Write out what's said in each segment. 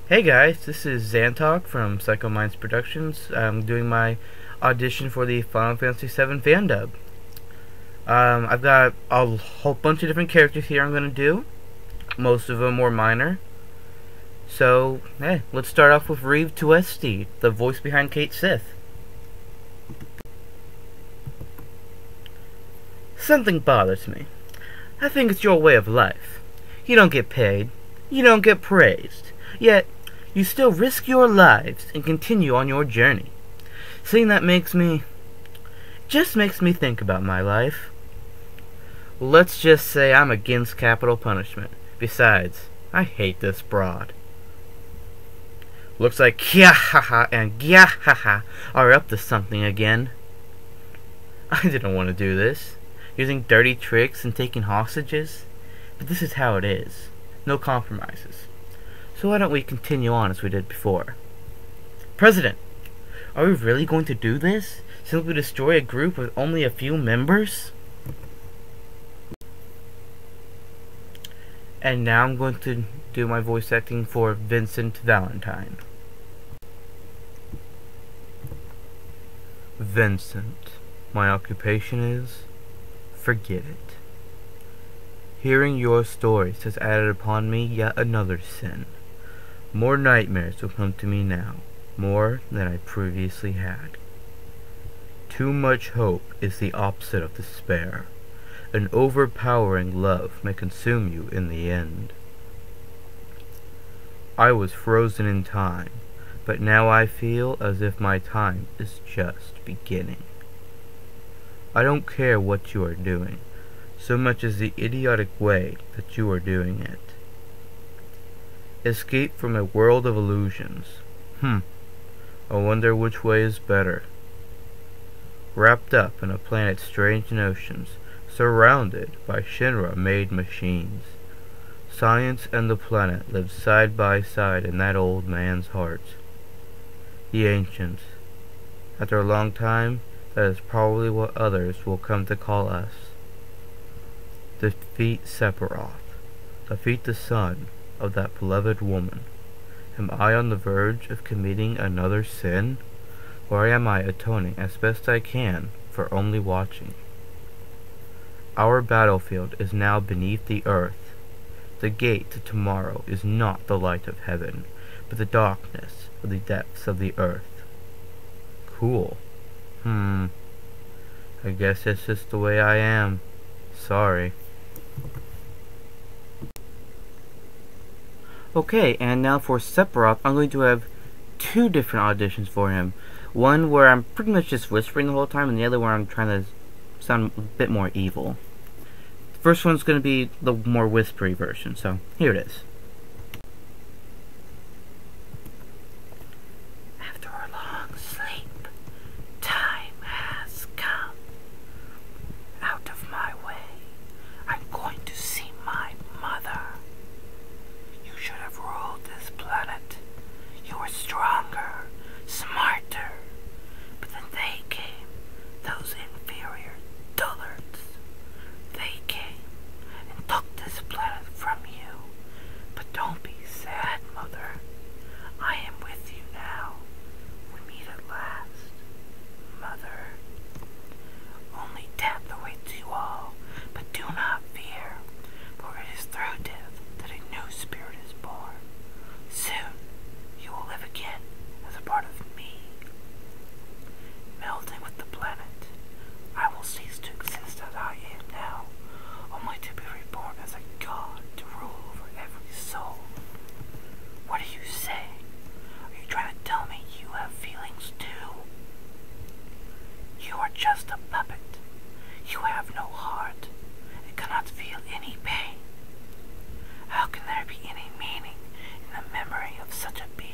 Hey guys, this is Zantok from Psycho Minds Productions. I'm doing my audition for the Final Fantasy VII FanDub. I've got a whole bunch of different characters here I'm going to do. Most of them more minor. So, hey, let's start off with Reeve Tuesti, the voice behind Cait Sith. Something bothers me. I think it's your way of life. You don't get paid. You don't get praised. Yet, you still risk your lives and continue on your journey. Seeing that makes me think about my life. Let's just say I'm against capital punishment. Besides, I hate this broad. Looks like Kyahaha and Gyahaha are up to something again. I didn't want to do this. Using dirty tricks and taking hostages. But this is how it is. No compromises. So why don't we continue on as we did before? President, are we really going to do this? Simply destroy a group with only a few members? And now I'm going to do my voice acting for Vincent Valentine. Vincent, my occupation is... forget it. Hearing your stories has added upon me yet another sin. More nightmares will come to me now, more than I previously had. Too much hope is the opposite of despair. An overpowering love may consume you in the end. I was frozen in time, but now I feel as if my time is just beginning. I don't care what you are doing, so much as the idiotic way that you are doing it. Escape from a world of illusions. I wonder which way is better. Wrapped up in a planet's strange notions, surrounded by Shinra-made machines. Science and the planet live side by side in that old man's heart. The ancients. After a long time, that is probably what others will come to call us. Defeat Sephiroth. Defeat the son of that beloved woman. Am I on the verge of committing another sin? Or am I atoning as best I can for only watching? Our battlefield is now beneath the earth. The gate to tomorrow is not the light of heaven, but the darkness of the depths of the earth. Cool. I guess that's just the way I am. Sorry. Okay, and now for Sephiroth, I'm going to have two different auditions for him. One where I'm pretty much just whispering the whole time, and the other where I'm trying to sound a bit more evil. The first one's going to be the more whispery version, so here it is. After a long sleep, time has come. Out of my way, I'm going to see my mother. You should have ruled this planet. You were stronger, smarter. But then they came, those inferior dullards. They came and took this planet from you. But don't be sad, Mother. I am with you now. We meet at last, Mother. Only death awaits you all, but do not fear, for it is through death that a new spirit is born. Soon, you will live again as a part of me. Melding with the planet, I will cease to exist as I am now, only to be reborn as a god to rule over every soul. What do you say? Are you trying to tell me you have feelings too? You are just a puppet. You have no heart and cannot feel any pain. How can there be any meaning in the memory of such a being?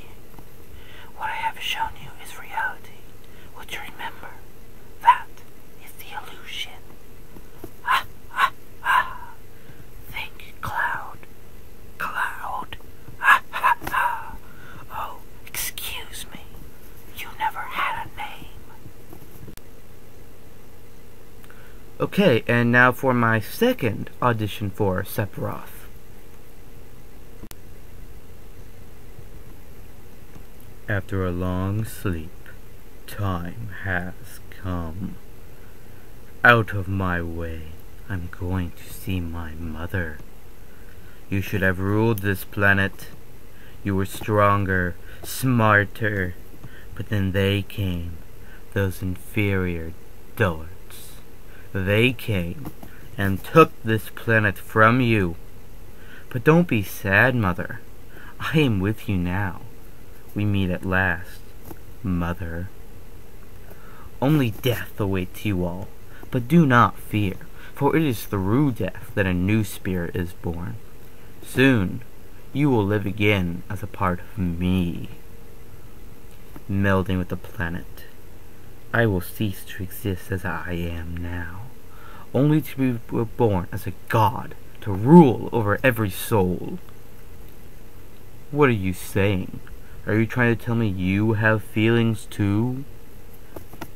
What I have shown you is reality. Would you remember? That is the illusion. Ha ha ha! Think, Cloud. Cloud. Ha ha ha! Oh, excuse me. You never had a name. Okay, and now for my second audition for Sephiroth. After a long sleep, time has come. Out of my way, I'm going to see my mother. You should have ruled this planet. You were stronger, smarter, but then they came, those inferior dullards. They came and took this planet from you. But don't be sad, Mother. I am with you now. We meet at last, Mother. Only death awaits you all, but do not fear, for it is through death that a new spirit is born. Soon, you will live again as a part of me. Melding with the planet, I will cease to exist as I am now, only to be reborn as a god to rule over every soul. What are you saying? Are you trying to tell me you have feelings too?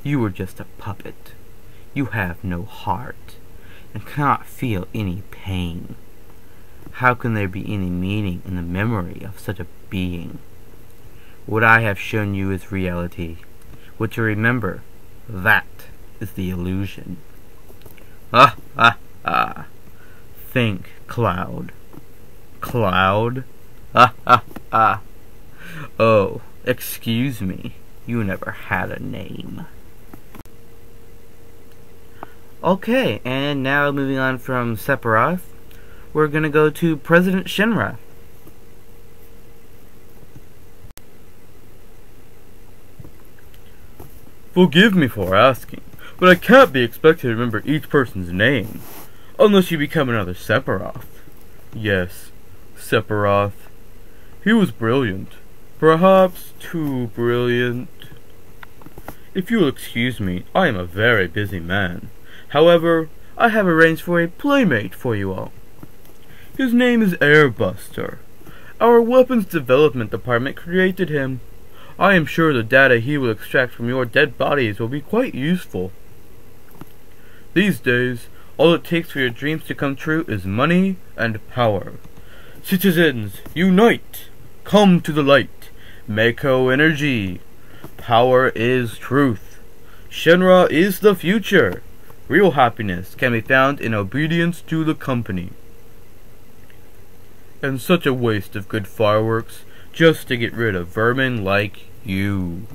You are just a puppet. You have no heart, and cannot feel any pain. How can there be any meaning in the memory of such a being? What I have shown you is reality. What you remember, that is the illusion. Ah, ah, ah. Think, Cloud. Cloud? Ah, ah, ah. Oh, excuse me. You never had a name. Okay, and now moving on from Sephiroth, we're gonna go to President Shinra. Forgive me for asking, but I can't be expected to remember each person's name, unless you become another Sephiroth. Yes, Sephiroth. He was brilliant. Perhaps too brilliant. If you'll excuse me, I am a very busy man. However, I have arranged for a playmate for you all. His name is Airbuster. Our weapons development department created him. I am sure the data he will extract from your dead bodies will be quite useful. These days, all it takes for your dreams to come true is money and power. Citizens, unite! Come to the light! Mako energy! Power is truth. Shinra is the future. Real happiness can be found in obedience to the company. And such a waste of good fireworks just to get rid of vermin like you.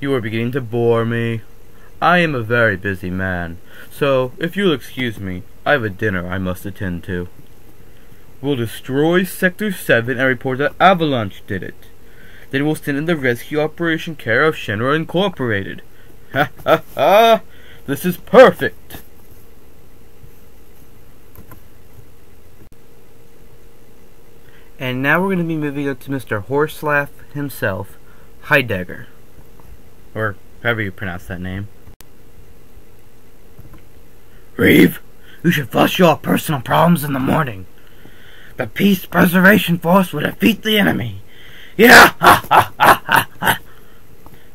You are beginning to bore me. I am a very busy man, so if you'll excuse me, I have a dinner I must attend to. We'll destroy Sector 7 and report that Avalanche did it. Then we'll send in the rescue operation care of Shinra Incorporated. Ha ha ha! This is perfect! And now we're going to be moving up to Mr. Horselaugh himself, Heidegger. Or however you pronounce that name. Reeve, you should flush your personal problems in the morning. The Peace Preservation Force will defeat the enemy. Yeah! Ha ha ha ha ha!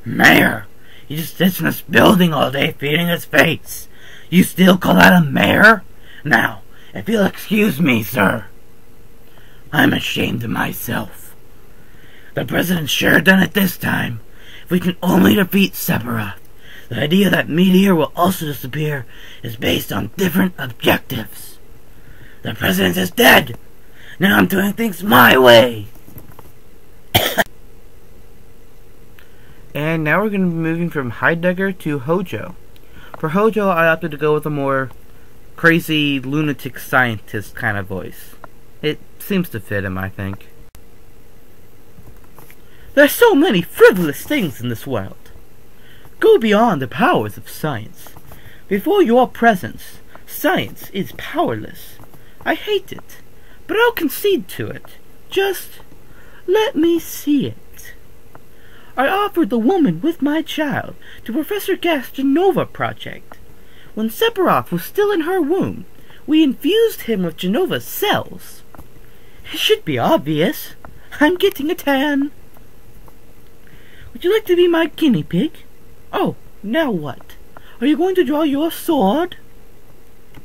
Mayor, he just sits in this building all day feeding his face. You still call that a mayor? Now, if you'll excuse me, sir. I'm ashamed of myself. The president's sure done it this time. If we can only defeat Sephiroth, the idea that Meteor will also disappear is based on different objectives. The president is dead. Now I'm doing things my way. And now we're going to be moving from Heidegger to Hojo. For Hojo, I opted to go with a more crazy, lunatic scientist kind of voice. It seems to fit him, I think. There's so many frivolous things in this world. Go beyond the powers of science. Before your presence, science is powerless. I hate it, but I'll concede to it. Just let me see it. I offered the woman with my child to Professor Gas Genova project. When Sephiroth was still in her womb, we infused him with Genova's cells. It should be obvious. I'm getting a tan. Would you like to be my guinea pig? Oh, now what? Are you going to draw your sword?